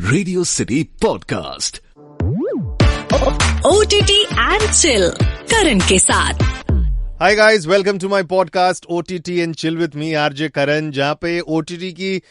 Radio city podcast OTT and chill Karan के साथ। Hi guys, welcome to my podcast OTT and chill with me RJ Karan, जहां पे OTT की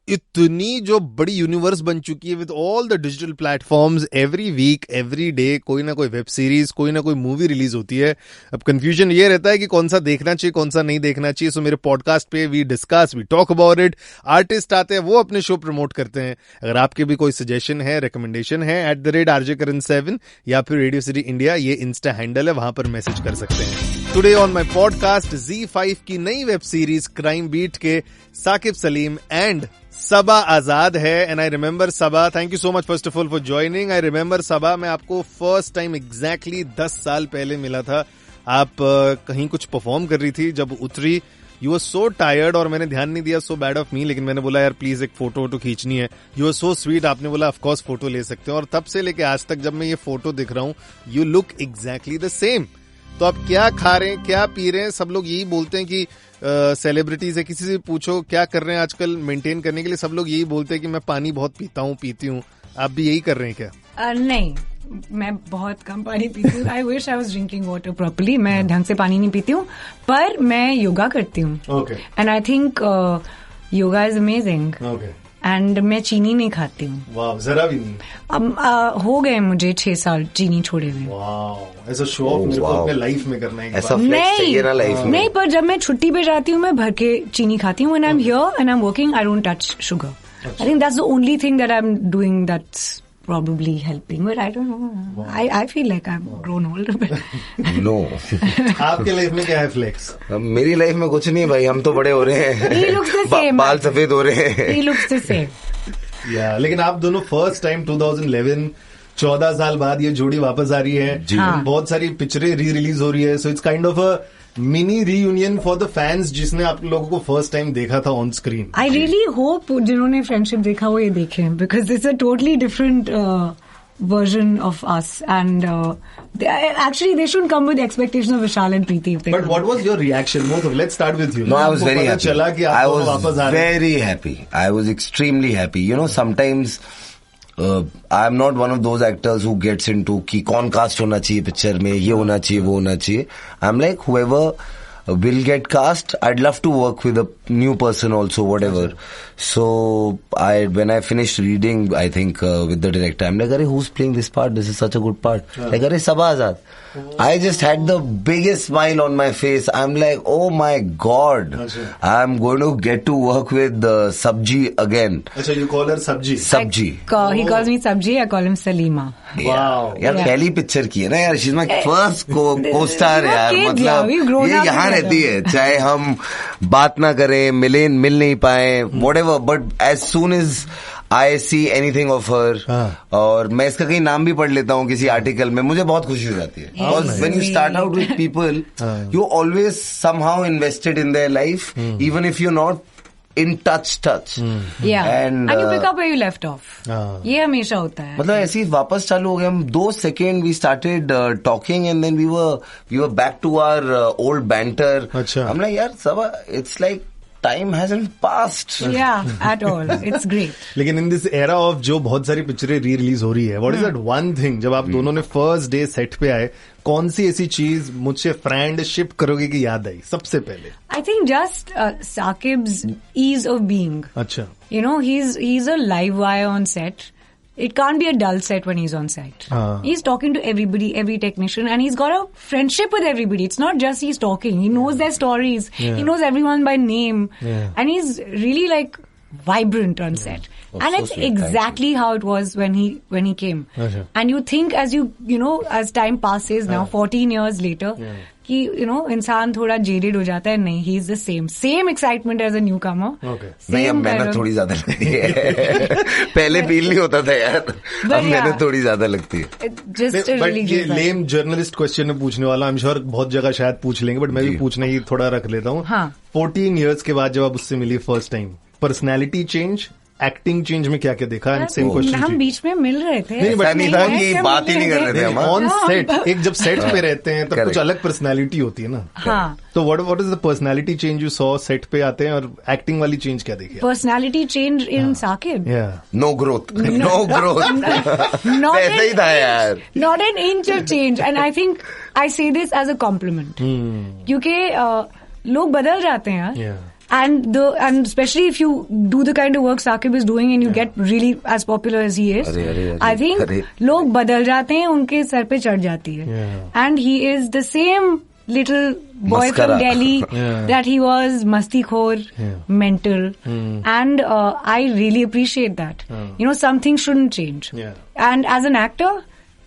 इतनी जो बड़ी यूनिवर्स बन चुकी है with all the digital platforms. Every week every day कोई ना कोई वेब सीरीज, कोई ना कोई मूवी रिलीज होती है। अब कंफ्यूजन ये रहता है कि कौन सा देखना चाहिए, कौन सा नहीं देखना चाहिए। सो मेरे पॉडकास्ट पे we discuss, we talk about it. Artist आते हैं, वो अपने शो प्रमोट करते हैं। अगर आपके भी कोई सजेशन है, रिकमेंडेशन है, @RJKaran7 या फिर रेडियो सिटी इंडिया, ये इंस्टा हैंडल है, वहां पर मैसेज कर सकते हैं। Today on my podcast ZEE5 की नई वेब सीरीज क्राइम बीट के साकिब सलीम एंड सबा आजाद है। And I remember Saba, thank you so much first of all for joining. I remember Saba, मैं आपको फर्स्ट टाइम एग्जैक्टली 10 साल पहले मिला था। आप कहीं कुछ परफॉर्म कर रही थी, जब उतरी यू वर सो टायर्ड और मैंने ध्यान नहीं दिया, सो बैड ऑफ मी, लेकिन मैंने बोला यार प्लीज एक फोटो खींचनी है। यू वर सो स्वीट, आपने बोला ऑफ कोर्स फोटो ले सकते हो। और तब से लेके आज तक जब मैं ये फोटो दिख रहा हूँ, you look exactly the same. तो आप क्या खा रहे हैं, क्या पी रहे हैं? सब लोग यही बोलते हैं कि सेलिब्रिटीज है, किसी से पूछो क्या कर रहे हैं आजकल मेंटेन करने के लिए, सब लोग यही बोलते हैं कि मैं पानी बहुत पीती हूँ। आप भी यही कर रहे हैं क्या? नहीं, मैं बहुत कम पानी पीती हूँ। I wish I was drinking water properly. मैं ढंग से पानी नहीं पीती हूँ, पर मैं योगा करती हूँ। And I think yoga is amazing. And मैं चीनी नहीं खाती हूँ। वाह, जरा भी नहीं? अब हो गए मुझे 6 साल चीनी छोड़े हुए। ऐसा शो ऑफ मेरे को अपने लाइफ में करना है। ऐसा फ्लेक्स चाहिए ना लाइफ में। नहीं, पर जब मैं छुट्टी पे जाती हूँ मैं भर के चीनी खाती हूँ। When I am here and I am working, I don't touch sugar. I think that's the only thing that I am doing that's probably helping, but I don't know. Wow. I feel like I've grown older. No. आपके life में क्या है flex? मेरी life में कुछ नहीं भाई, हम तो बड़े हो रहे हैं। He looks the same. बाल सफेद हो रहे हैं। He looks the same. Yeah, लेकिन आप दोनों फर्स्ट टाइम 2011 14 साल बाद ये जोड़ी वापस आ रही है। हाँ. बहुत सारी पिक्चरें री रिलीज हो रही है। So it's kind of a mini reunion for the fans जिसने आप लोगों को फर्स्ट टाइम देखा था on screen. I really hope जिन्होंने फ्रेंडशिप देखा वो ये देखें, because it's a totally different version of us, and actually they shouldn't come with the expectation of Vishal and Preeti. But what was your reaction? Let's start with you. No, I was very happy. चला कि I आप वापस आ रहे हैं। very happy. I was extremely happy. You know, sometimes I'm not one of those actors who gets into कि कौन cast होना चाहिए पिक्चर में, ये होना चाहिए, वो होना चाहिए। I'm like whoever will get cast, I'd love to work with a new person also, whatever. So when I finished reading, I think with the director, I'm like, "Arey, who's playing this part? This is such a good part." Like, "Arey, Sabah Azad." I just had the biggest smile on my face. I'm like, "Oh my God, I'm going to get to work with Sabji again." अच्छा, you call her Sabji? Sabji. He calls me Sabji. I call him Salima. Wow. यार पहली picture की है ना यार, she's my first co-star यार। मतलब ये यहाँ रहती है, चाहे हम बात ना करें, मिल नहीं पाए, whatever, but as soon as I see anything of her, और मैं इसका कहीं नाम भी पढ़ लेता हूँ किसी आर्टिकल में, मुझे बहुत खुशी हो जाती है। Because when you start out with people, you always somehow invested in their life, even if you're not in touch. Yeah. And you pick up where you left off. ये हमेशा होता है। मतलब ऐसे ही वापस चालू हो गया। हम 2 second we started talking and then we were back to our old banter. अच्छा। I'm like यार Sabah, it's like time hasn't passed. Yeah, at all. It's great. लेकिन इन दिस एरा ऑफ जो बहुत सारी पिक्चरें री रिलीज हो रही है, what is that one thing, जब आप दोनों ने फर्स्ट डे सेट पे आए, कौन सी ऐसी चीज मुझसे फ्रेंडशिप करोगे कि याद आई सबसे पहले? I think just Saqib's ease of being. अच्छा। You know, he's a live wire on set. It can't be a dull set when he's on set. He's talking to everybody, every technician, and he's got a friendship with everybody. It's not just he's talking. He knows their stories. Yeah. He knows everyone by name. Yeah. And he's really like vibrant on set. And it's exactly how it was when he came. And you think as you know, as time passes now, 14 years later, कि इंसान थोड़ा jaded हो जाता है। नहीं, he is the same excitement as a newcomer. नहीं, अब मेहनत थोड़ी ज्यादा लगती है। पहले फील नहीं होता था यार, अब मेहनत थोड़ी ज्यादा लगती है। जस्ट ये लेम जर्नलिस्ट क्वेश्चन में पूछने वाला, आई एम श्योर बहुत जगह शायद पूछ लेंगे, बट मैं भी पूछने ही थोड़ा रख लेता हूँ। 14 ईयर्स के बाद जब आप उससे मिली first time, personality change, acting change में क्या क्या देखा? एंड सेम क्वेश्चन, हम बीच में मिल रहे थे, नहीं था, बात ही नहीं कर रहे थे हम ऑन सेट। एक जब सेट पे रहते हैं तब कुछ अलग पर्सनालिटी होती है ना। हाँ, तो what is the personality change you saw set पे आते हैं, और एक्टिंग वाली चेंज क्या देखी? Personality change in Saqib, no growth, no growth, ऐसा ही था यार, not an inch of change. And I think I say this as a compliment, क्योंकि लोग बदल जाते हैं यार। And especially if you do the kind of work Saqib is doing and you get really as popular as he is, I think लोग बदल जाते हैं, उनके सर पे चढ़ जाती है। And he is the same little boy from Delhi that he was mastikhor, mental, and I really appreciate that. You know, some things shouldn't change. And as an actor,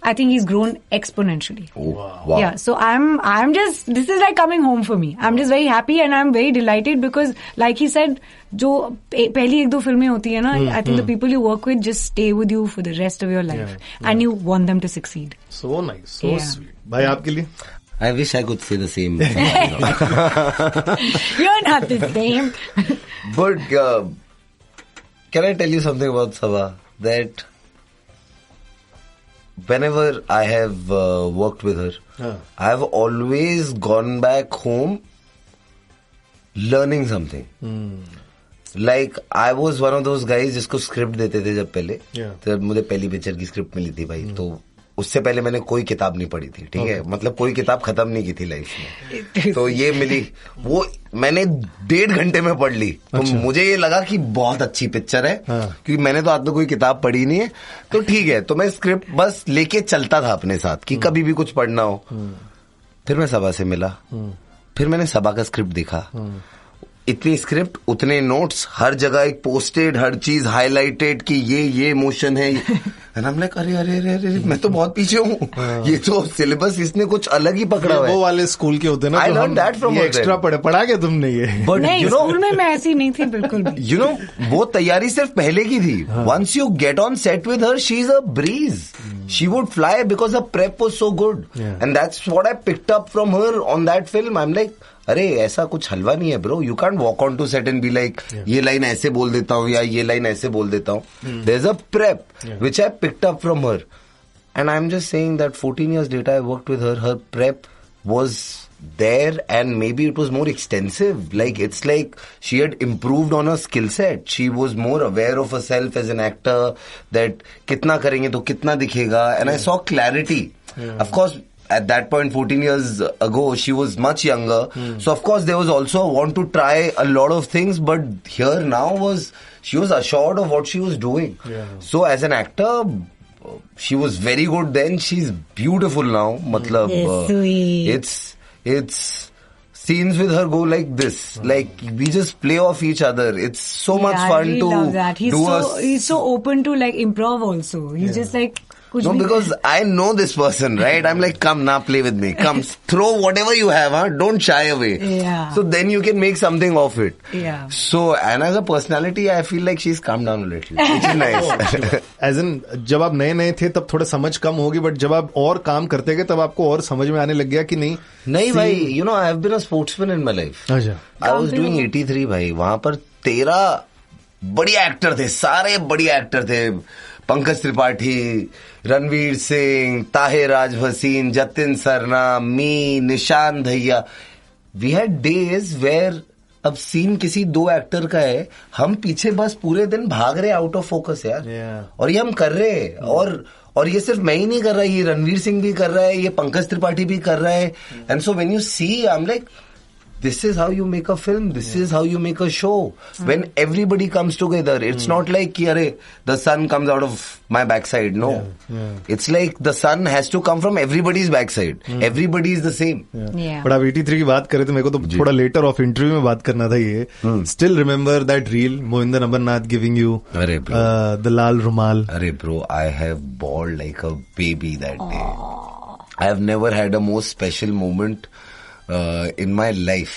I think he's grown exponentially. Oh, wow. Yeah, so I'm just, this is like coming home for me. I'm just very happy and I'm very delighted because like he said, जो पहली एक दो फिल्में होती है ना, I think the people you work with just stay with you for the rest of your life and you want them to succeed. So nice, so sweet. भाई आपके लिए? I wish I could say the same. You're not the same. But can I tell you something about Sabha? That whenever I have worked with her, I have always gone back home learning something. Like I was one of those guys जिसको script देते थे जब पहले, तो मुझे पहली picture की script मिली थी भाई, तो उससे पहले मैंने कोई किताब नहीं पढ़ी थी, ठीक है, मतलब कोई किताब खत्म नहीं की थी लाइफ में। तो ये मिली, वो मैंने 1.5 घंटे में पढ़ ली। तो मुझे ये लगा कि बहुत अच्छी पिक्चर है, क्योंकि मैंने तो आज तक कोई किताब पढ़ी नहीं है, तो ठीक है, तो मैं स्क्रिप्ट बस लेके चलता था अपने साथ कि कभी भी कुछ पढ़ना हो। फिर मैं सबा से मिला, फिर मैंने सबा का स्क्रिप्ट देखा, इतनी स्क्रिप्ट, उतने नोट्स, हर जगह एक पोस्टेड, हर चीज हाईलाइटेड कि ये इमोशन है। एंड आई एम लाइक अरे मैं तो बहुत पीछे हूँ, ये तो सिलेबस इसने कुछ अलग ही पकड़ा हुआ है। वो वाले स्कूल के होते हैं ना, I learn that from extra पढ़ा के तुमने ये। बट नहीं, यू नो, स्कूल में मैं ऐसी नहीं थी बिल्कुल भी। यू नो, वो तैयारी सिर्फ पहले की थी। Once you get on set with her, she is a breeze, she would fly because her prep was so good, and that's what I picked up from her on that film. I'm like, अरे ऐसा कुछ हलवा नहीं है bro, you can't walk on to set and be like ये line ऐसे बोल देता हूँ या ये लाइन ऐसे बोल देता हूँ. There is a prep which I picked up from her and I am just saying that 14 years later I worked with her. Her prep was there and maybe it was more extensive. Like it's like she had improved on her skill set. She was more aware of herself as an actor, that कितना करेंगे तो कितना दिखेगा, and I saw clarity. Of course, at that point 14 years ago she was much younger, so of course there was also a want to try a lot of things, but here now was she was assured of what she was doing. So as an actor she was very good then, she's beautiful now. Matlab it's scenes with her go like this, like we just play off each other. It's so much fun I really to love that. He's so open to like improv also. He's just like no, because I know this person, right? I'm like, come now, play with me. Come, throw whatever you have, huh? Don't shy away. Yeah. So then you can make something of it. Yeah. So, and as a personality, I feel like she's calmed down a little, which is nice. As in, जब आप नए थे तब थोड़ा समझ कम होगी, but जब आप और काम करते गए तब आपको और समझ में आने लग गया कि नहीं? नहीं भाई, you know, I have been a sportsman in my life. अच्छा. I was doing 83 भाई, वहाँ पर 13 बढ़िया एक्टर थे, सारे बढ़िया एक्टर थे. पंकज त्रिपाठी, रणवीर सिंह, ताहिर राजभसीन, जतिन सरना, मी, निशान भैया. वी हैड डेज वेयर अब सीन किसी 2 एक्टर का है, हम पीछे बस पूरे दिन भाग रहे आउट ऑफ फोकस यार. और ये हम कर रहे हैं. और ये सिर्फ मैं ही नहीं कर रहा, ये रणवीर सिंह भी कर रहा है, ये पंकज त्रिपाठी भी कर रहा है. And so when you see, I am like, this is how you make a film. This is how you make a show. When everybody comes together, it's not like the sun comes out of my backside. No, it's like the sun has to come from everybody's backside. Everybody is the same. But आप 83 की बात करें तो मेरे को तो थोड़ा later of interview में बात करना था ये. Still remember that reel, Mohinder Amarnath giving you the Lal Rumal. Arey bro, I have bawled like a baby that day. I have never had a more special moment in my life,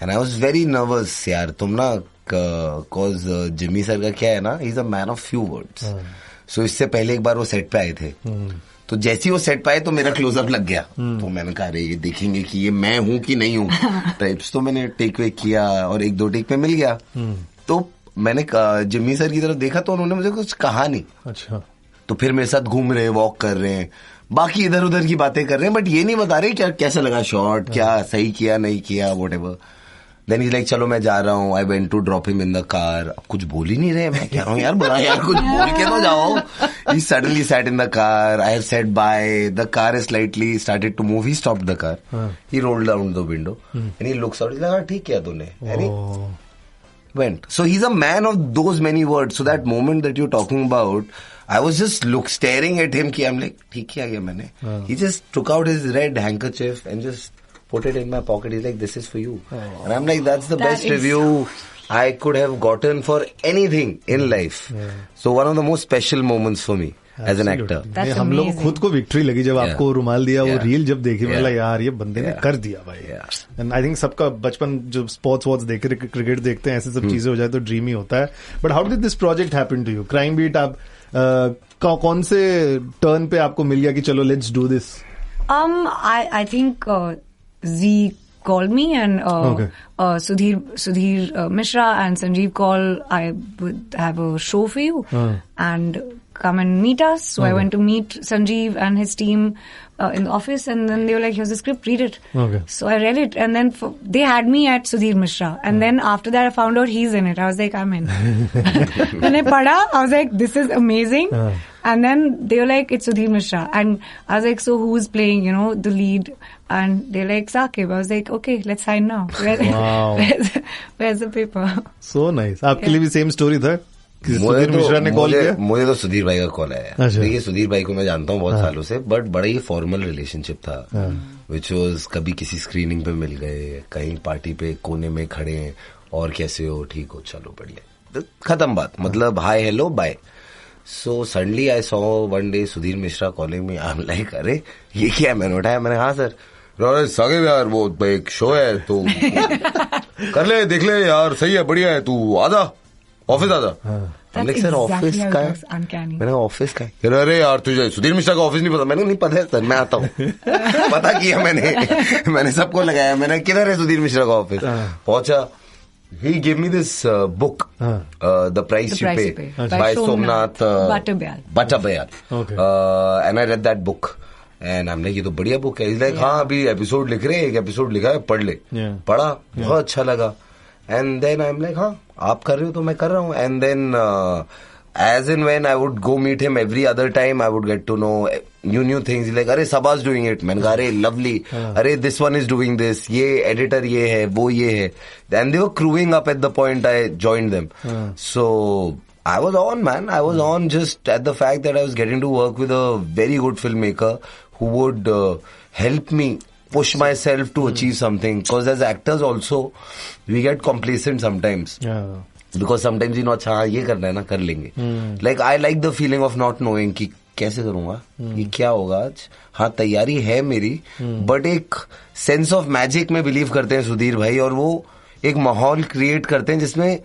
and I was very nervous यार. तुम ना cause Jimmy sir का क्या है ना, he's a man of few words. So इससे पहले एक बार वो सेट पे आए थे, तो जैसे ही वो सेट पे आए तो मेरा क्लोजअप लग गया. तो मैंने कहा अरे ये देखेंगे कि ये मैं हूं कि नहीं हूं टाइप्स. तो मैंने टेक वे किया और 1-2 टेक पे मिल गया. तो मैंने जिम्मी सर की तरफ देखा तो उन्होंने मुझे कुछ कहा नहीं. अच्छा. तो फिर मेरे साथ घूम रहे, वॉक कर रहे हैं, बाकी इधर उधर की बातें कर रहे हैं, बट ये नहीं बता रहे क्या कैसा लगा शॉट, क्या सही किया नहीं किया, व्हाटएवर. देन इज लाइक चलो मैं जा रहा हूँ. I went to drop him in the car. अब कुछ बोल ही नहीं रहे. मैं कह रहा हूँ यार बुला यार कुछ बोल के तो जाओ. He suddenly sat in the car. I have said bye. The car is slightly started to move. He stopped the car. He rolled down the window and he looks out. लगा ठीक किया तूने. Went. So he's a man of those many words. So that moment that you're talking about, I was just staring at him. Ki I'm like, ठीक किया गया मैंने. He just took out his red handkerchief and just put it in my pocket. He's like, this is for you. And I'm like, that's the best review I could have gotten for anything in life. So one of the most special moments for me as an actor. हम लोग खुद को victory लगी जब आपको रुमाल दिया. वो रील जब देखी बोला यार ये बंदे ने कर दिया भाई. एंड आई थिंक सबका बचपन जो स्पोर्ट्स वॉर्ट्स देखे, क्रिकेट देखते हैं, ऐसे सब चीजें हो जाए तो ड्रीम ही होता है. But how did this project happen to you? Crime beat आप कौन से टर्न पे आपको मिल गया कि चलो let's do this? I think Z called me and Sudhir Mishra and Sanjeev called, I would have a show for you and come and meet us. So I went to meet Sanjeev and his team in the office, and then they were like, here's the script, read it. So I read it, and then they had me at Sudhir Mishra, and then after that I found out he's in it. I was like, I'm in. When I padha, I was like, this is amazing. And then they were like, it's Sudhir Mishra. And I was like, so who's playing, the lead? And they're like, Saqib. I was like, okay, let's sign now. Where's the paper? So nice. आपके लिए भी same story था? सुधीर मिश्रा ने call किया? मुझे तो सुधीर भाई का कॉल आया. देखिए सुधीर भाई को मैं जानता हूँ बहुत सालों से, बट बड़ा ही फॉर्मल रिलेशनशिप था. विच वॉज कभी किसी स्क्रीनिंग पे मिल गए, कहीं पार्टी पे कोने में खड़े हैं, और कैसे हो, ठीक हो, चलो बढ़िया, खत्म बात. मतलब hi hello bye. So suddenly I saw one day Sudhir Mishra calling me. I'm like, अरे ये क्या? मैंने उठाया, मैंने हाँ सर. साकिब यार वो एक शो है तो कर ले, देख ले यार, सही है, बढ़िया है, तू आजा ऑफिस आजा. सर ऑफिस का है? मैंने ऑफिस का है. अरे यार तुझे सुधीर मिश्रा का ऑफिस नहीं पता? मैंने नहीं पता है सर, मैं आता हूँ. पता किया मैंने सबको लगाया. मैंने किधर है सुधीर मिश्रा का ऑफिस? पहुंचा. He gave me this book, The Price You Pay, by Somnath Bhattabayal. And I read that book. And I'm like, ये तो बढ़िया बुक है. He's like, हाँ अभी एपिसोड लिख रहे हैं, एक एपिसोड लिखा है, पढ़ ले. पढ़ा, बहुत अच्छा लगा. And then I'm like, हाँ आप कर रहे हो तो मैं कर रहा हूँ. And then as and when I would go meet him every other time, I would get to know new things. He's like, अरे Sabba's doing it. मैंने कहा अरे lovely. अरे this one is doing this. ये editor ये है, वो ये है. And they were crewing up at the point I joined them. So I was on, man. I was on just at the fact that I was getting to work with a very good filmmaker who would help me push myself to achieve something. Because as actors also, we get complacent sometimes. Because sometimes अच्छा ये करना है ना, कर लेंगे. Like I like the feeling of not knowing कि कैसे करूंगा, ये क्या होगा आज. हाँ तैयारी है मेरी, बट एक सेंस ऑफ मैजिक में बिलीव करते हैं सुधीर भाई, और वो एक माहौल क्रिएट करते हैं जिसमें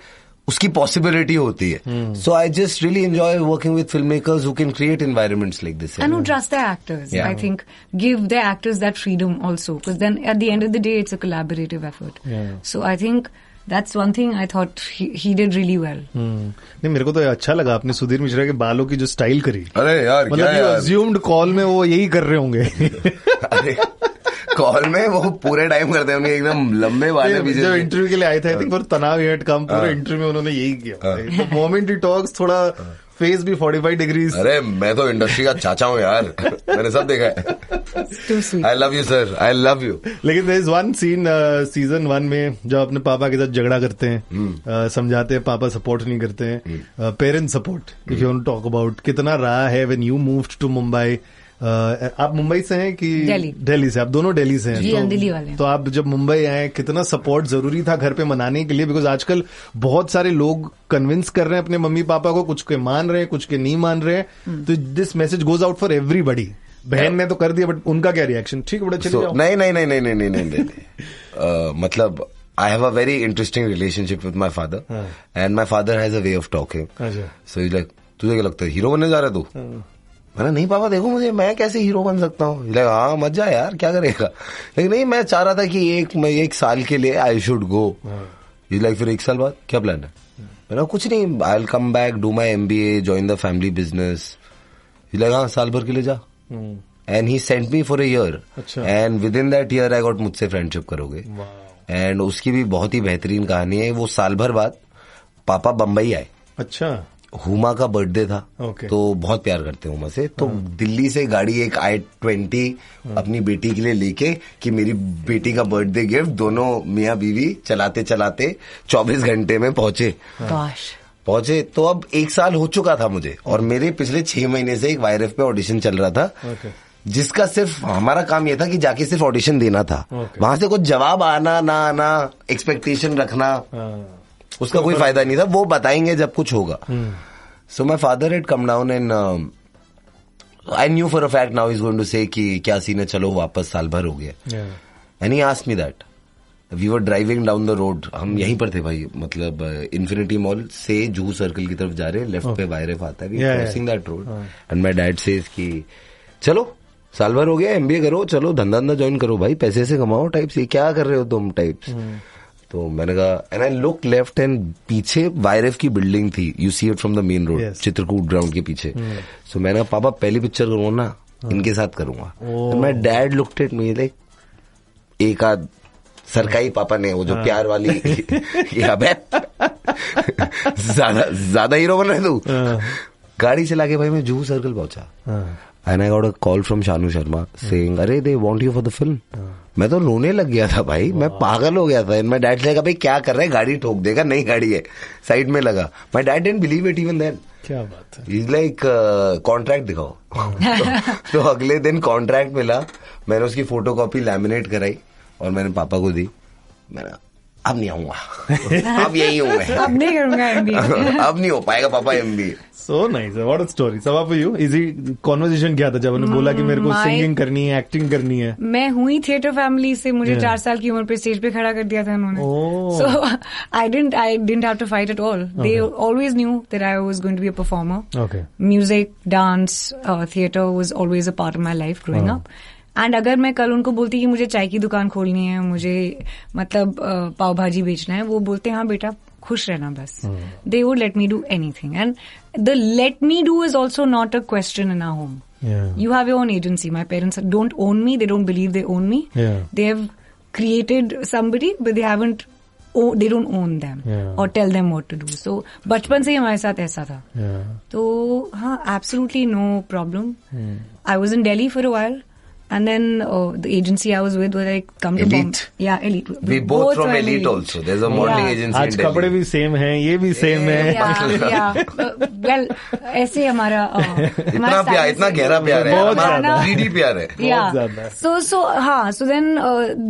उसकी पॉसिबिलिटी होती है. So I just really enjoy working with filmmakers who can create environments like this. And who trust their actors. I think give their actors that freedom also, because then at the end of the day it's a collaborative effort. So I think that's one thing I thought he did really well. नहीं मेरे को तो अच्छा लगा आपने सुधीर मिश्रा के बालों की जो स्टाइल करी. अरे यार मतलब ये assumed कॉल में वो यही कर रहे होंगे. अरे कॉल में वो पूरे टाइम करते हैं, उनके एकदम लंबे वाले भी. जब इंटरव्यू के लिए आए थे, आई थिंक फॉर तनाव हिट कम, पूरे इंटरव्यू में उन्होंने यही किया. मोमेंट ही टॉक्स, थोड़ा फेस भी 45 डिग्री. अरे मैं तो इंडस्ट्री का चाचा हूँ यार, मैंने सब देखा है. I love you sir, I love you. लेकिन there is one scene season 1 में जब अपने पापा के साथ झगड़ा करते हैं, समझाते हैं, पापा सपोर्ट नहीं करते हैं. Parent support, if you want to talk about, कितना रहा है when you moved to Mumbai. आप मुंबई से हैं कि दिल्ली से? आप दोनों दिल्ली से हैं. जी, हम दिल्ली वाले हैं. तो आप जब मुंबई आए, कितना सपोर्ट जरूरी था घर पे मनाने के लिए? बिकॉज आजकल बहुत सारे लोग कन्विंस कर रहे हैं अपने मम्मी पापा को, कुछ के मान रहे हैं, कुछ के नहीं मान रहे हैं. तो this message goes out for everybody. बहन ने तो कर दिया, बट उनका क्या रिएक्शन? ठीक है, बड़ा चले जाओ. नहीं. मतलब I have a very interesting relationship with my father, and my father has a way of talking. So he's like, तुझे क्या लगता है हीरो बनने जा रहा है तू? मैंने नहीं पापा देखो मुझे, मैं कैसे हीरो बन सकता हूँ. like, हाँ मत जा यार, क्या करेगा. लेकिन नहीं, मैं चाह रहा था कि एक साल के लिए आई शुड गो. लाइक फिर एक साल बाद क्या प्लान है? मैंने कुछ नहीं, I will come back, do my MBA, join the family business. लगा साल भर के लिए जा. And he sent me for a year. And with in that year I got मुझसे फ्रेंडशिप करोगे. एंड उसकी भी बहुत ही बेहतरीन कहानी है. वो साल भर बाद पापा बम्बई आए. अच्छा. हुमा का बर्थडे था. तो बहुत प्यार करते हैं हुमा से. तो दिल्ली से गाड़ी एक i20 अपनी बेटी के लिए लेके कि मेरी बेटी का बर्थडे गिफ्ट, दोनों मियाँ बीवी चलाते चलाते 24 घंटे में पहुंचे. तो अब 1 साल हो चुका था मुझे, और मेरे पिछले 6 महीने से एक YRF पे ऑडिशन चल रहा था. जिसका सिर्फ हमारा काम यह था कि जाके सिर्फ ऑडिशन देना था. वहां से कुछ जवाब आना ना आना, एक्सपेक्टेशन रखना, उसका कोई फायदा नहीं था. वो बताएंगे जब कुछ होगा. So my father had come down and I knew for a fact now is going to say कि क्या सीन है, चलो वापस साल भर हो गया. And he asked me that. We were driving down the road. हम यहीं पर थे भाई, मतलब इन्फिनिटी मॉल से जुहू सर्कल की तरफ जा रहे, लेफ्ट पे YRF आता है, we crossing that road. And my dad says कि चलो साल भर हो गया, MBA करो, चलो धंधा ज्वाइन करो भाई, पैसे से कमाओ टाइप्स. ये क्या कर रहे हो तुम टाइप्स. तो मैंने कहा, and I look left and पीछे YRF की बिल्डिंग थी. You see it from the main road, Chitrakoot ground के पीछे. सो मैंने कहा पापा पहली पिक्चर करूंगा ना इनके साथ करूंगा. तो my dad looked at me like, एक आध सरकाई पापा ने वो जो प्यार वाली अबे ज्यादा हीरो बन रहे तू. गाड़ी चला के भाई मैं जुहू सर्कल पहुंचा. And I got a call from Shanu Sharma saying अरे they want you for the film. मैं तो रोने लग गया था भाई, मैं पागल हो गया था. एंड माय डैड से कहा भाई क्या कर रहा है, गाड़ी ठोक देगा, नई गाड़ी है. साइड में लगा. My dad didn't believe it even then. क्या बात है. इज लाइक कॉन्ट्रैक्ट दिखाओ. तो अगले दिन कॉन्ट्रैक्ट मिला. मैंने उसकी फोटोकॉपी लैमिनेट कराई और मैंने पापा को दी. मैंने अब नहीं आऊंगा, अब यही हूँ मैं, अब नहीं करूंगा MBA. अब नहीं हो पाएगा पापा MBA. So nice. What a story. सब आप you? Easy conversation क्या था जब उन्होंने बोला कि मेरे को सिंगिंग करनी है, एक्टिंग करनी है. मैं हुई थिएटर फैमिली से. मुझे 4 साल की उम्र पे स्टेज पे खड़ा कर दिया था उन्होंने. So I didn't have to fight at all. They always knew that I was going to be a performer. Music, dance, theater was always a part of my life growing up. And अगर मैं कल उनको बोलती कि मुझे चाय की दुकान खोलनी है, मुझे मतलब पाव भाजी बेचना है, वो बोलते हाँ बेटा खुश रहना बस. They would let me do anything. And the let me do is also not a question in our home. You have your own agency. My parents don't own me. They don't believe they own me. They have created somebody, but they don't own them or tell them what to do. So बचपन से ही हमारे साथ ऐसा था. तो हाँ, absolutely no problem. I was in Delhi for a while. And then the agency I was with was like, come to Elite. Yeah, Elite. We both from Elite also. There's a modeling agency आज in Delhi. कपड़े भी same हैं, ये भी same है. Well, ऐसे हमारा इतना गहरा प्यार है, हमारा 3D प्यार है. Yeah. So हाँ. So then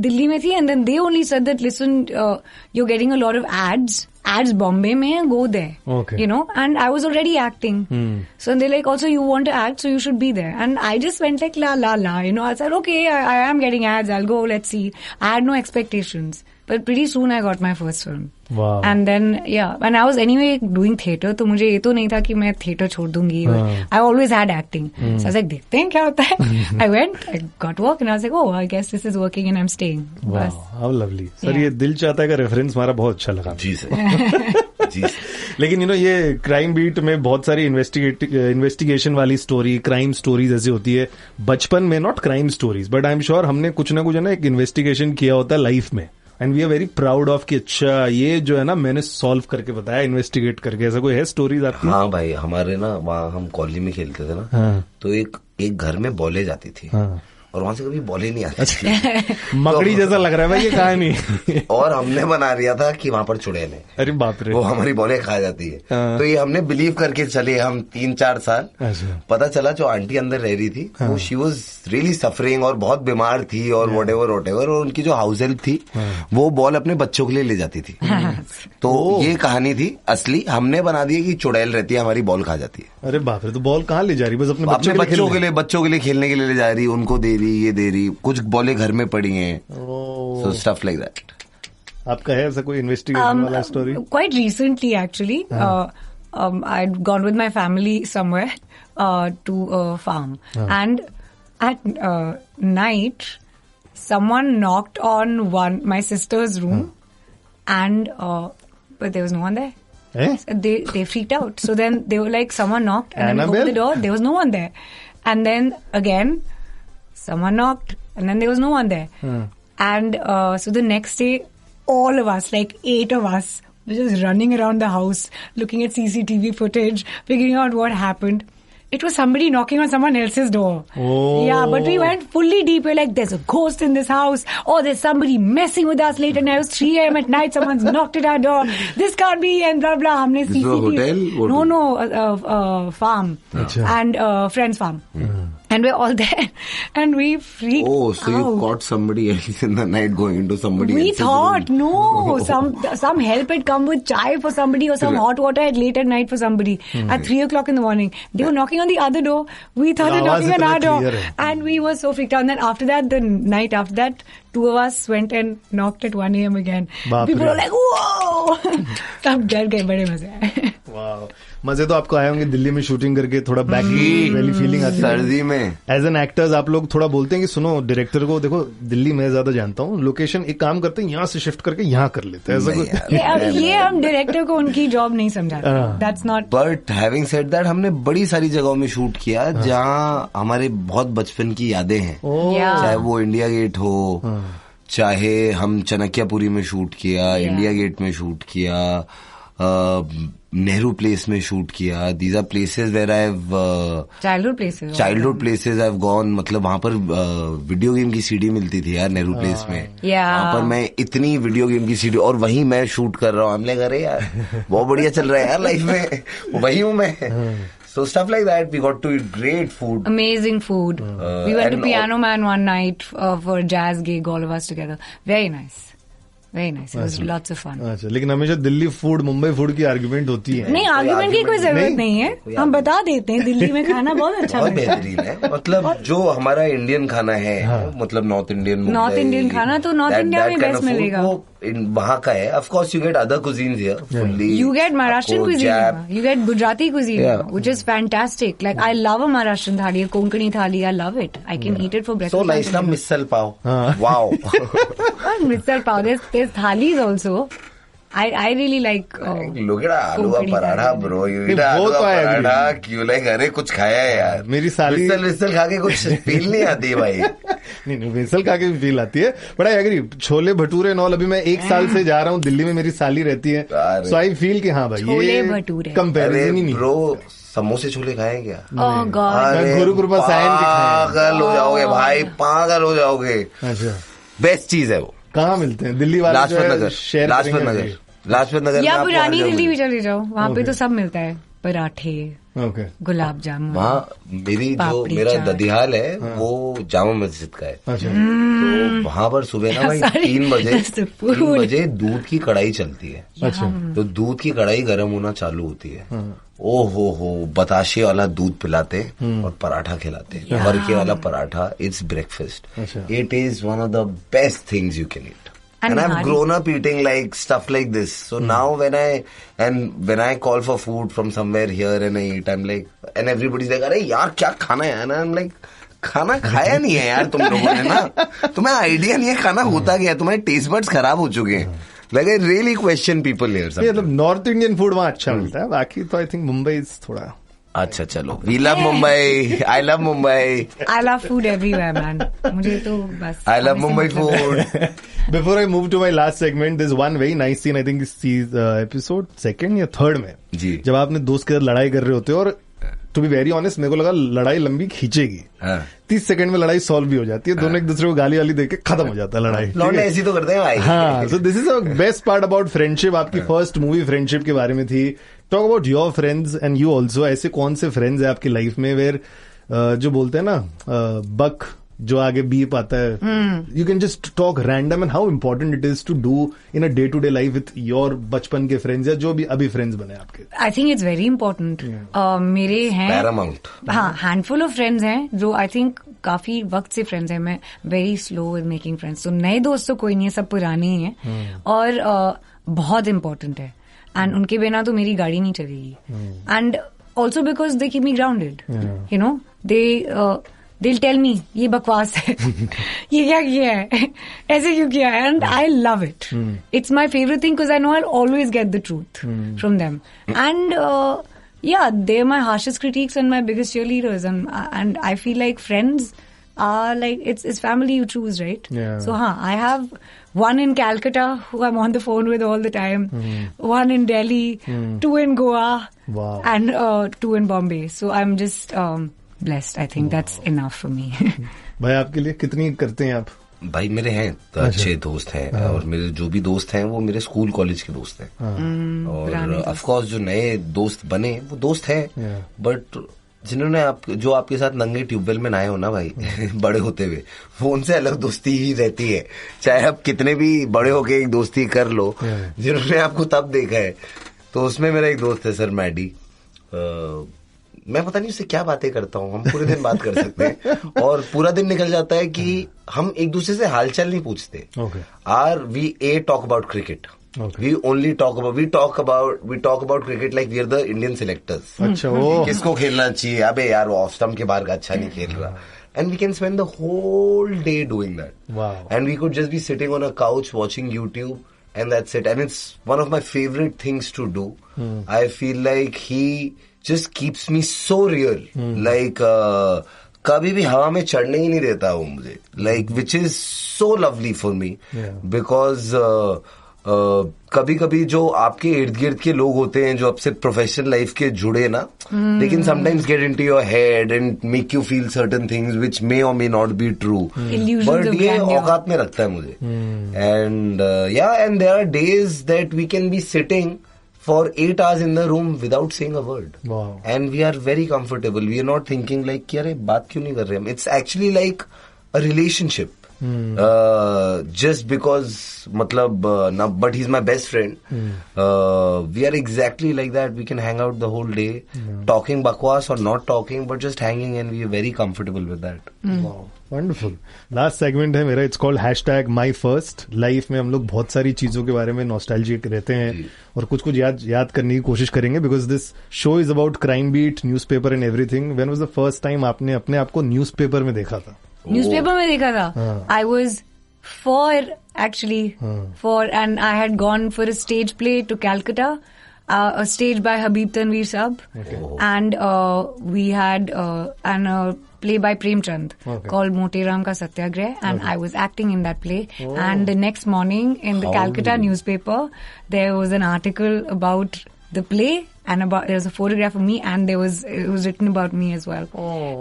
दिल्ली में थी, and then they only said that listen, you're getting a lot of ads Bombay में, go there. You know, and I was already acting. So they're like, also you want to act, so you should be there. And I just went like la. You know, I said, okay, I am getting ads, I'll go, let's see. I had no expectations. But pretty soon I got my first film. Wow. And then, and I was anyway doing theatre, तो मुझे ये तो नहीं था कि मैं theatre छोड़ दूंगी. I always had acting. So I was like, देखते हैं क्या होता है. I went, I got work, and I was like, oh, I guess this is working and I'm staying. Wow, how lovely. Sir ये दिल चाहता है का रेफरेंस हमारा बहुत अच्छा लगा. जी सर. जी. लेकिन ये क्राइम बीट में बहुत सारी इन्वेस्टिगेशन वाली स्टोरी, क्राइम स्टोरीज ऐसी होती है. बचपन में not crime stories, but I am sure हमने कुछ ना कुछ एक इन्वेस्टिगेशन किया होता है लाइफ में. And we are very proud of कि अच्छा ये जो है ना मैंने सॉल्व करके बताया, इन्वेस्टिगेट करके. ऐसा कोई है स्टोरीज आपकी? हाँ भाई, हमारे ना वहाँ हम कॉलेज में खेलते थे ना. तो एक घर में बॉलें जाती थी. और वहां से कभी बॉलें नहीं आती थी. मकड़ी जैसा लग रहा है भाई ये कहानी. और हमने बना लिया था कि वहां पर चुड़ैल है. अरे बाप रे. वो हमारी बॉलें खा जाती है. तो ये हमने बिलीव करके चले हम 3-4 साल. पता चला जो आंटी अंदर रह रही थी वो शी वॉज रियली सफरिंग और बहुत बीमार थी और वॉटेवर. और उनकी जो हाउस हेल्प थी वो बॉल अपने बच्चों के लिए ले जाती थी. तो ये कहानी थी असली. हमने बना दी कि चुड़ैल रहती है, हमारी बॉल खा जाती है. अरे बाप रे. तो बॉल कहाँ ले जा रही? बस अपने बच्चों के लिए खेलने के लिए ले जा रही, उनको दे रही, ये दे रही. कुछ बॉलें घर में पड़ी हैं. So stuff like that. आपका है ऐसा कोई इन्वेस्टिगेशन वाला story? Quite recently actually. I'd gone with my family somewhere to a farm. And at night someone knocked on my sister's room and but there was no one there. They freaked out. So then they were like, someone knocked, and then we opened the door. There was no one there. And then again, someone knocked, and then there was no one there. And so the next day, all of us, like 8 of us, were just running around the house, looking at CCTV footage, figuring out what happened. It was somebody knocking on someone else's door. Oh. Yeah, but we went fully deep. We're like, there's a ghost in this house. Or there's somebody messing with us late at night. It was 3 a.m. at night. Someone's knocked at our door. This can't be, and blah, blah. Humne This was a hotel? No, farm. And friend's farm. And we're all there. And we freaked out. So you caught somebody else in the night going into somebody else's We thought, room. no, some help had come with chai for somebody or some hot water at late at night for somebody at 3 o'clock in the morning. They were knocking on the other door. We thought they were knocking on our door. And we were so freaked out. And then after that, the night after that, 2 of us went and knocked at 1 a.m. again. People were like, whoa! सब डर गए, बड़े मजे आए. वाह, मजे तो आपको आए होंगे दिल्ली में शूटिंग करके, थोड़ा बैक वैली फीलिंग आती है सर्दी में. एज एन एक्टर्स आप लोग थोड़ा बोलते हैं कि सुनो डायरेक्टर को, देखो दिल्ली में ज्यादा जानता हूँ, लोकेशन एक काम करते हैं, यहाँ से शिफ्ट करके यहाँ कर लेते हैं, ऐसा कुछ. ये हम डायरेक्टर को उनकी जॉब नहीं समझाते. That's not. But having said that, हमने बड़ी सारी जगहों में शूट किया जहाँ हमारे बहुत बचपन की यादें हैं. चाहे वो इंडिया गेट हो, चाहे हम चनकियापुरी में शूट किया, इंडिया गेट में शूट किया, नेहरू प्लेस में शूट किया. These are places where I have childhood places I have gone. मतलब वहां पर वीडियो गेम की सीडी मिलती थी यार नेहरू प्लेस में. वहां पर मैं इतनी वीडियो गेम की सीडी, और वहीं मैं शूट कर रहा हूँ. हम अरे यार बहुत बढ़िया चल रहा है यार लाइफ में, वही हूँ मैं. So stuff like that, we got to eat great food. Amazing food. We went to Piano Man one night for a jazz gig, all of us together. Very nice. Very nice. It was lots of fun. अच्छा, लेकिन हमेशा Delhi food, Mumbai food की argument होती है. नहीं, argument की कोई जरूरत नहीं है. हम बता देते हैं दिल्ली में खाना बहुत अच्छा लगता है. बेहतरीन है. मतलब जो हमारा इंडियन खाना है, मतलब नॉर्थ इंडियन खाना तो नॉर्थ इंडिया में बेस्ट मिलेगा. वहाँ का है. Of course, you get other cuisines here. Fully. You get Maharashtrian cuisine. You get Gujarati cuisine, which is fantastic. Like I love a Maharashtrian thali, a Konkani thali. I love it. I can eat it for breakfast. So nice, na misal pav. Wow. Misal pav. There's thalis also. I really like. Look at aloo ka paratha, bro. You eat aloo ka paratha. क्यों like अरे कुछ खाया है यार. मेरी साली मिसल खा के कुछ फील नहीं आती है भाई. नहीं मिसल खा के भी फील आती है. But I agree, chole bhature नॉल. अभी मैं 1 साल से जा रहा हूँ दिल्ली में, मेरी साली रहती है. सो आई फील कि हाँ भाई छोले भटूरे कंपैरिजन ही नहीं. ब्रो समोसे छोले खाए क्या? ओह गॉड, गुरु कृपा सायन के खाए. पागल हो जाओगे भाई, पागल हो जाओगे. अच्छा, बेस्ट चीज है वो. कहाँ मिलते हैं दिल्ली वाले? लाजपत नगर या पुरानी दिल्ली भी चले जाओ, वहाँ पे तो सब मिलता है. पराठे, गुलाब जामुन. वहाँ मेरा ददिहाल है वो जामा मस्जिद का है. तो वहाँ पर सुबह ना भाई 3 बजे दूध की कढ़ाई चलती है. अच्छा, तो दूध की कढ़ाई गर्म होना चालू होती है. ओ हो बताशे वाला दूध पिलाते और पराठा खिलाते. वर्के वाला paratha. It's breakfast. It is one of the best things you can eat. And I've grown up eating like stuff like this. So now when I call for food from somewhere here and I eat, I'm like, and everybody's like, अरे यार क्या खाना है? And I'm like, खाना खाया नहीं है यार तुम लोगों ने ना. तुम्हें आइडिया नहीं है खाना होता क्या है. तुम्हारे टेस्ट बड्स खराब हो चुके हैं. Like I really question people here. मतलब नॉर्थ इंडियन फूड वहाँ अच्छा मिलता है. बाकी तो आई थिंक मुंबई थोड़ा अच्छा. चलो, we love Mumbai. I love Mumbai. I love food everywhere man. मुझे तो बस I love Mumbai food. Before I move to my last segment, there's one very nice scene, I think it's episode 2nd या 3rd में जी, जब आपने दोस्त के साथ लड़ाई कर रहे होते हो. और टू बी वेरी ऑनेस्ट मेरे को लगा लड़ाई लंबी खींचेगी. 30 सेकंड में लड़ाई सॉल्व भी हो जाती है. दोनों एक दूसरे को गाली वाली देके खत्म हो जाता है लड़ाई. लौंडे ऐसी तो करते हैं भाई. हाँ, so this is a best part about friendship. आपकी फर्स्ट मूवी फ्रेंडशिप के बारे में थी. Talk about your friends and you also. ऐसे कौन से फ्रेंड्स है आपकी लाइफ में वेयर जो बोलते हैं ना बक जो आगे बीप आता है, you can just talk random, and how important it is to do in a day to day life with your बचपन के फ्रेंड्स या जो भी अभी फ्रेंड्स बने आपके. I think it's very important. मेरे हैं पैरामाउंट. हाँ, हैंडफुल ऑफ फ्रेंड्स हैं जो आई थिंक काफी वक्त से फ्रेंड्स हैं. मैं very slow with making friends. तो नए दोस्त तो कोई नहीं है, सब पुराने ही हैं. और बहुत इम्पोर्टेंट है. एंड उनके बिना तो मेरी गाड़ी नहीं चलेगी. And also because they keep me grounded. You know, they'll tell me ये बकवास है, ये क्या किया है, ऐसे क्यों किया है, and I love it. It's my favorite thing because I know I'll always get the truth from them. And yeah, they're my harshest critiques and my biggest cheerleaders, and I feel like friends are like it's family you choose, right? Yeah. So I have one in Calcutta who I'm on the phone with all the time, one in Delhi, 2 in Goa, Wow. and 2 in Bombay. So I'm just blessed. I think that's enough for me. भाई आपके लिए कितनी करते हैं आप? भाई मेरे हैं तो अच्छे दोस्त हैं, और मेरे जो भी दोस्त हैं वो मेरे स्कूल कॉलेज के दोस्त हैं, और ऑफ कोर्स जो नए दोस्त बने वो दोस्त हैं, बट जिन्होंने जो आपके साथ नंगे ट्यूबवेल में नहाए हो ना भाई बड़े होते हुए, वो उनसे अलग दोस्ती ही रहती है, चाहे आप कितने भी बड़े होके एक दोस्ती कर लो, जिन्होंने आपको तब देखा है। तो उसमें मेरा एक दोस्त है सर मैडी, मैं पता नहीं उससे क्या बातें करता हूँ, हम पूरे दिन बात कर सकते हैं और पूरा दिन निकल जाता है कि हम एक दूसरे से हालचाल नहीं पूछते। We talk about cricket, we only talk about cricket like we are the Indian selectors. अच्छा, वो किसको खेलना चाहिए, अबे यार वो ऑफ स्टंप के बाहर का अच्छा नहीं खेल रहा, and we can spend the whole day doing that. Wow. And we could just be sitting on a couch watching YouTube, and that's it. And it's one of my favorite things to do. I feel like he just keeps me so real. Like कभी भी हवा में चढ़ने ही नहीं देता वो मुझे, like which is so lovely for me. Because कभी कभी जो आपके इर्द गिर्द के लोग होते हैं जो आपसे प्रोफेशनल लाइफ के जुड़े ना, लेकिन sometimes get into your head and make you feel certain things which may or may not be true, but ये औकात में रखता है मुझे। And and there are days that we can be sitting for 8 hours in the room without saying a word. Wow. And we are very comfortable. We are not thinking like, "Kya re, baat kyun nahi kar rahe hum?" It's actually like a relationship. Just because, but he's my best friend. We are exactly like that. We can hang out the whole day, talking bakwas or not talking, but just hanging, and we are very comfortable with that. Wow. Wonderful. Last segment है मेरा, it's called #MyFirst। Life में हम लोग बहुत सारी चीजों के बारे में नॉस्टैल्जिक रहते हैं और कुछ याद करने की कोशिश करेंगे, because this show is about crime beat, newspaper and everything. When was the first time आपने अपने आप को न्यूज़पेपर में देखा था? न्यूज़पेपर में देखा था? I was 4 actually, 4, and I had gone for a stage play to Calcutta, a stage by Habib Tanveer Sahab, and we had a play by Premchand called Moteram Ka Satyagrah, and I was acting in that play. And the next morning in the Calcutta newspaper, there was an article about the play, and there was a photograph of me, and it was written about me as well.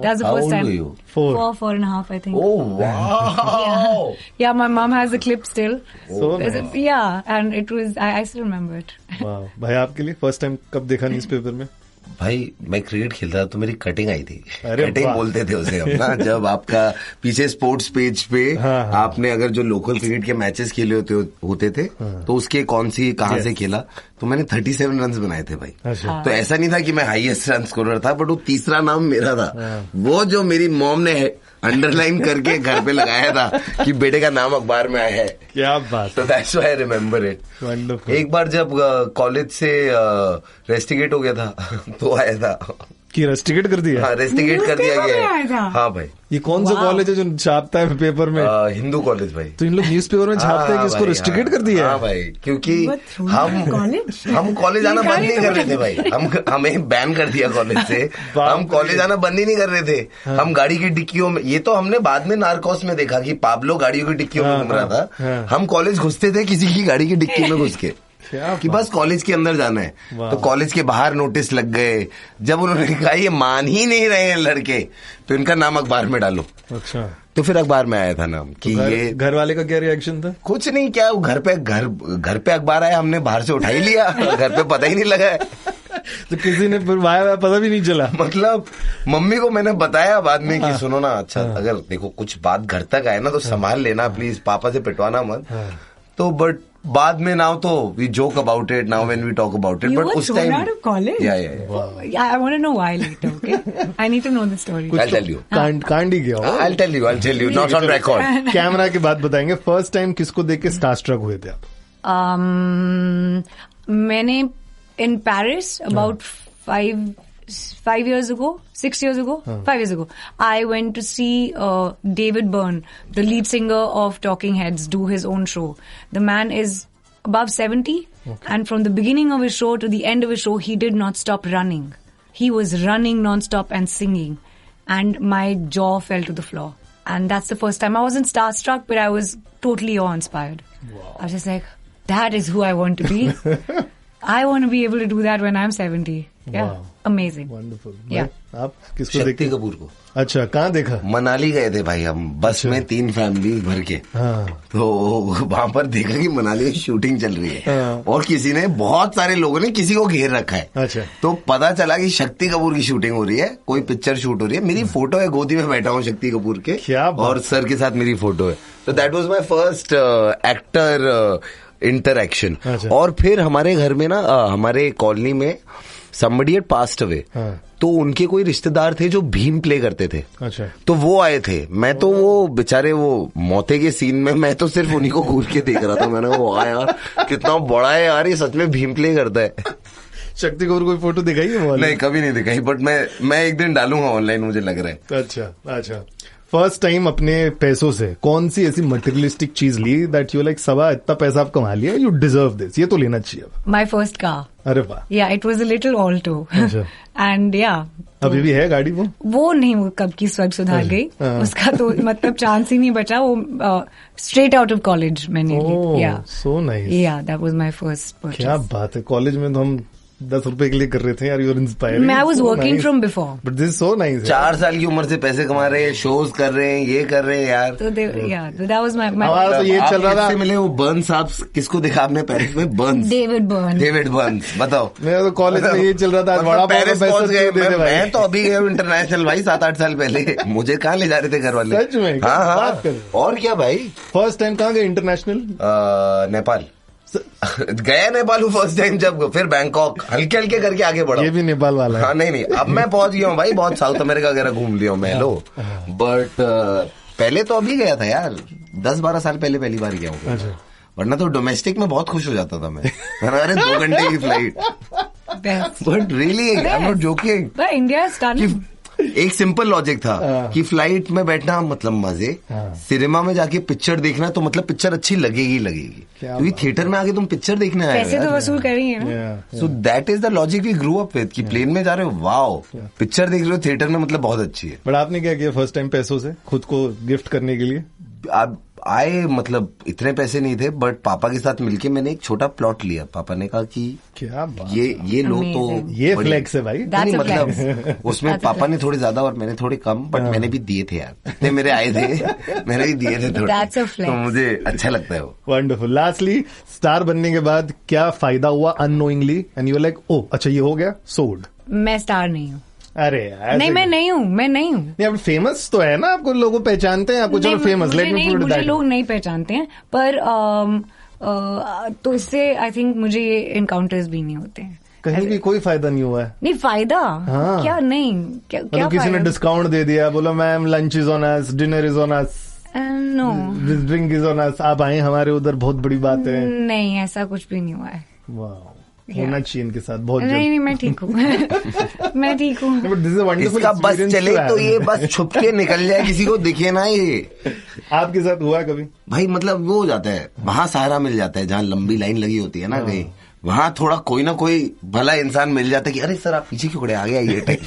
That was the first time. How old were you? 4 and a half, I think. Oh wow! Yeah, my mom has the clip still. So yeah, and it was I still remember it. Wow. भाई आपके लिए first time कब देखा newspaper में? भाई मैं cricket खेलता था तो मेरी कटिंग आई थी, कटिंग बोलते थे उसे हम ना, जब आपका पीछे स्पोर्ट्स पेज पे आपने अगर जो लोकल क्रिकेट के मैचेस खेले होते थे तो उसके कौन सी कहाँ से खेला, तो मैंने 37 रन बनाए थे भाई। तो ऐसा नहीं था कि मैं हाईएस्ट रन स्कोरर था, बट वो तीसरा नाम मेरा था, वो जो मेरी मॉम ने अंडरलाइन करके घर पे लगाया था कि बेटे का नाम अखबार में आया है। क्या बात। तो that's why I remember it. Wonderful. एक बार जब कॉलेज से रेस्टिकेट हो गया था तो आया था कि रेस्टिकेट कर दिया? हाँ, रेस्टिकेट कर दिया गया है। हाँ भाई। ये कौन सा कॉलेज है जो छापता है पेपर में? हिंदू कॉलेज भाई। तो इन लोग न्यूज़पेपर में छापते हैं कि इसको रेस्टिकेट कर दिया? हाँ भाई, क्योंकि हम कॉलेज आना बंद नहीं कर रहे थे भाई, हमें बैन कर दिया कॉलेज से। हम कॉलेज आना बंद ही नहीं कर रहे थे, हम गाड़ी की डिक्कियों में, ये तो हमने बाद में नार्कोस में देखा कि पाब्लो गाड़ियों की डिक्कियों में घूम रहा था, हम कॉलेज घुसते थे किसी की गाड़ी की डिक्की में घुस के कि बस कॉलेज के अंदर जाना है। तो कॉलेज के बाहर नोटिस लग गए, जब उन्होंने कहा ये मान ही नहीं रहे हैं लड़के तो इनका नाम अखबार में डालो। अच्छा। तो फिर अखबार में आया था नाम कि तो ये। घर वाले का क्या रिएक्शन था? कुछ नहीं, क्या घर पे अखबार आया, हमने बाहर से उठा ही लिया, घर पे पता ही नहीं लगा है। तो किसी ने वाया पता भी नहीं चला? मतलब मम्मी को मैंने बताया बाद में कि सुनो ना, अच्छा अगर देखो कुछ बात घर तक आए ना तो संभाल लेना प्लीज, पापा से पिटवाना मत। तो बट बाद में नाउ तो we joke about it now when we talk about it, but उस time out of college? Yeah. I want to know why later, okay? I need to know the story. I'll tell you. कांड ही गया। I'll tell you. Not on record. Camera की बात बताएंगे। First time किसको देख के starstruck हुए थे आप? मैंने in Paris about 5 5 years ago, 6 years ago, 5 years ago, I went to see David Byrne, the lead singer of Talking Heads, do his own show. The man is above 70, and from the beginning of his show to the end of his show, he did not stop running. He was running non-stop and singing, and my jaw fell to the floor. And that's the first time. I wasn't starstruck, but I was totally awe-inspired. Wow. I was just like, that is who I want to be. I want to be able to do that when I'm 70. Yeah, wow. Amazing. Wonderful. Yeah. आप किसको शक्ति कपूर को. अच्छा, कहाँ देखा? मनाली गए थे भाई हम, बस में 3 फैमिली भर के. तो वहां पर देखा कि मनाली में शूटिंग चल रही है और किसी ने, बहुत सारे लोगों ने किसी को घेर रखा है. अच्छा. तो पता चला कि शक्ति कपूर की शूटिंग हो रही है, कोई पिक्चर शूट हो रही है. मेरी फोटो है, गोदी में बैठा हूँ शक्ति कपूर के, और सर के साथ मेरी फोटो है. तो that was my first actor interaction. और फिर हमारे घर में ना, हमारे कॉलोनी में somebody had passed away. तो उनके कोई रिश्तेदार थे जो भीम प्ले करते थे. अच्छा. तो वो आए थे. मैं तो वो बेचारे वो मौते के सीन में, मैं तो सिर्फ उन्हीं को घूर के देख रहा था. मैंने वो यार कितना बड़ा है यार, ये सच में भीम प्ले करता है. शक्ति कपूर कोई फोटो दिखाई है? नहीं, कभी नहीं दिखाई, बट मैं एक दिन डालूंगा ऑनलाइन, मुझे लग रहा है. अच्छा. फर्स्ट टाइम अपने पैसों से कौन सी ऐसी मटेरियलिस्टिक चीज ली दैट यू लाइक, सबा इतना पैसा आप कमा लिया, यू डिजर्व दिस, ये तो लेना चाहिए? My first car. अरे वाह. या it was a little Alto. And या अभी भी है गाड़ी? वो नहीं, वो कब की स्वर्ग सुधार गई. उसका तो मतलब चांस ही नहीं बचा. वो स्ट्रेट आउट ऑफ कॉलेज मैंने ली. या सो नाइस. या that was my first purchase. क्या बात है. कॉलेज में तो हम 10 रुपए के लिए कर रहे थे यार. You're inspiring. मैं was working from before, but this is so nice. 4 साल की उम्र से पैसे कमा रहे हैं, शोज कर रहे हैं, ये कर रहे हैं यार. तो दैट वाज माय. तो ये चल रहा था. मिले वो बर्न्स, आप किसको देखा आपने पेरिस में? बर्न्स. David Burns. बताओ. मैं तो कॉलेज में ये चल रहा था. बड़ा पेरिस पहुंच गए. मैं तो अभी गया इंटरनेशनल भाई, 7-8 साल पहले. मुझे कहाँ ले जा रहे थे घर वाले? सच में? हाँ. और क्या भाई. फर्स्ट टाइम कहाँ गए इंटरनेशनल? नेपाल गया. नेपाल हूँ फर्स्ट टाइम. जब फिर बैंकॉक, हल्के हल्के करके आगे बढ़ा. ये भी नेपाल वाला है? हाँ. नहीं, अब मैं पहुंच गया हूँ भाई. बहुत साउथ अमेरिका वगैरह घूम लिया हूँ मैं. लो, बट पहले तो अभी गया था यार, 10-12 साल पहले पहली बार गया हूँ. वरना तो डोमेस्टिक में बहुत खुश हो जाता था मैं. अरे 2 घंटे की flight. But really I am not joking. India starting एक सिंपल लॉजिक था कि फ्लाइट में बैठना मतलब मजे, सिनेमा में जाके पिक्चर देखना तो मतलब पिक्चर अच्छी लगेगी. क्योंकि थिएटर में आके तुम पिक्चर देखने आए, पैसे तो वसूल करेंगे ना. So that is the logic we grew up with, कि प्लेन में जा रहे हो, वाओ, पिक्चर देख रहे हो थिएटर में, मतलब बहुत अच्छी है. बट आपने क्या किया फर्स्ट टाइम पैसों से खुद को गिफ्ट करने के लिए? आप आए, मतलब इतने पैसे नहीं थे, बट पापा के साथ मिलके मैंने एक छोटा प्लॉट लिया. पापा ने कहा कि क्या बात, ये लो. तो ये फ्लेक्स है भाई. नहीं, मतलब उसमें पापा ने थोड़े ज्यादा और मैंने थोड़े कम, बट मैंने भी दिए थे यार. इतने मेरे आए थे, मैंने भी दिए थे थोड़े. तो मुझे अच्छा लगता है वो. वंडरफुल. लास्टली, स्टार बनने के बाद क्या फायदा हुआ अननोइंगली एंड यू लाइक, ओ अच्छा ये हो गया, सोड? मैं स्टार नहीं हूँ. अरे नहीं, मैं नहीं हूँ. नहीं, अब फेमस तो है ना, आपको लोग पहचानते हैं आपको. चलो famous, let me put it that. लोग नहीं पहचानते हैं, पर तो इससे आई थिंक मुझे ये एनकाउंटर्स भी नहीं होते हैं. कहीं भी कोई फायदा नहीं हुआ है? नहीं फायदा. हाँ. क्या नहीं, क्या किसी ने डिस्काउंट दे दिया, बोला ma'am lunch is on us, dinner is on us, no drink is on us, आप आए हमारे उधर, बहुत बड़ी बात है. नहीं, ऐसा कुछ भी नहीं हुआ है. वाह, होना चाहिए इनके साथ बहुत. नहीं, मैं ठीक हूँ. मैं ठीक हूँ. इसका बस चले तो ये बस छुप के निकल जाए, किसी को दिखे ना. ये आपके साथ हुआ कभी भाई? मतलब वो हो जाता है, वहां सहारा मिल जाता है, जहाँ लंबी लाइन लगी होती है ना कहीं, वहां थोड़ा कोई ना कोई भला इंसान मिल जाता है कि अरे सर आप पीछे क्यों खड़े, आ गया ये टाइप.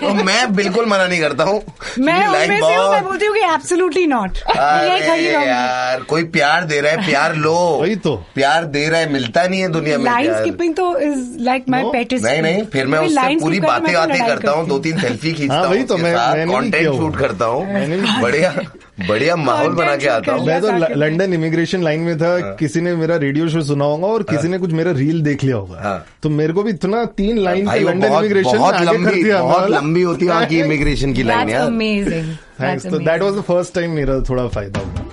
तो मैं बिल्कुल मना नहीं करता हूँ. मैं बोलती हूँ कि एब्सोल्युटली नॉट. यार कोई प्यार दे रहा है, प्यार लो. वही तो प्यार दे रहा है, मिलता नहीं है दुनिया में. लाइन स्किपिंग तो इज लाइक माय पेटेस्ट. नहीं, फिर मैं उससे पूरी बातें करता हूँ, 2-3 सेल्फी खींचता हूँ, तो मैं कंटेंट शूट करता हूँ, बढ़िया माहौल बना के आता हूँ. मैं तो लंदन इमिग्रेशन लाइन में था, किसी ने मेरा रेडियो शो सुना होगा और किसी ने कुछ मेरा रील देख लिया होगा. तो मेरे को भी इतना 3 लाइन की लंदन इमिग्रेशन बहुत लंबी होती है वहाँ की इमिग्रेशन की लाइन. अमेजिंग. थैंक्स. तो that was the first time मेरा थोड़ा फायदा हुआ.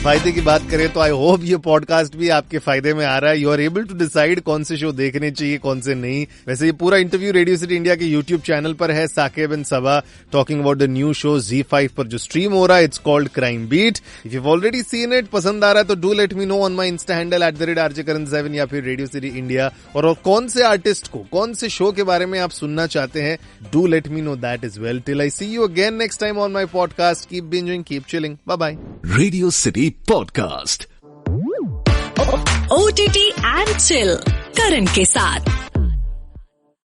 फायदे की बात करें तो आई होप ये पॉडकास्ट भी आपके फायदे में आ रहा है. You are able to decide कौन से शो देखने चाहिए, कौन से नहीं. वैसे ये पूरा इंटरव्यू रेडियो सिटी इंडिया के यूट्यूब चैनल पर है. Saqib and Saba talking about the new show ZEE5 पर जो स्ट्रीम हो रहा है. It's called crime beat. If you already seen it, पसंद आ रहा है तो do let me know on my insta handle @RJKaran7 या फिर रेडियो सिटी इंडिया. और कौन से आर्टिस्ट को, कौन से शो के बारे में आप सुनना चाहते हैं, do let me know that is well. Till I see you again next time on my podcast. Keep bingeing, keep chilling. Bye bye. Radio City Podcast. OTT and Chill, Karan के साथ.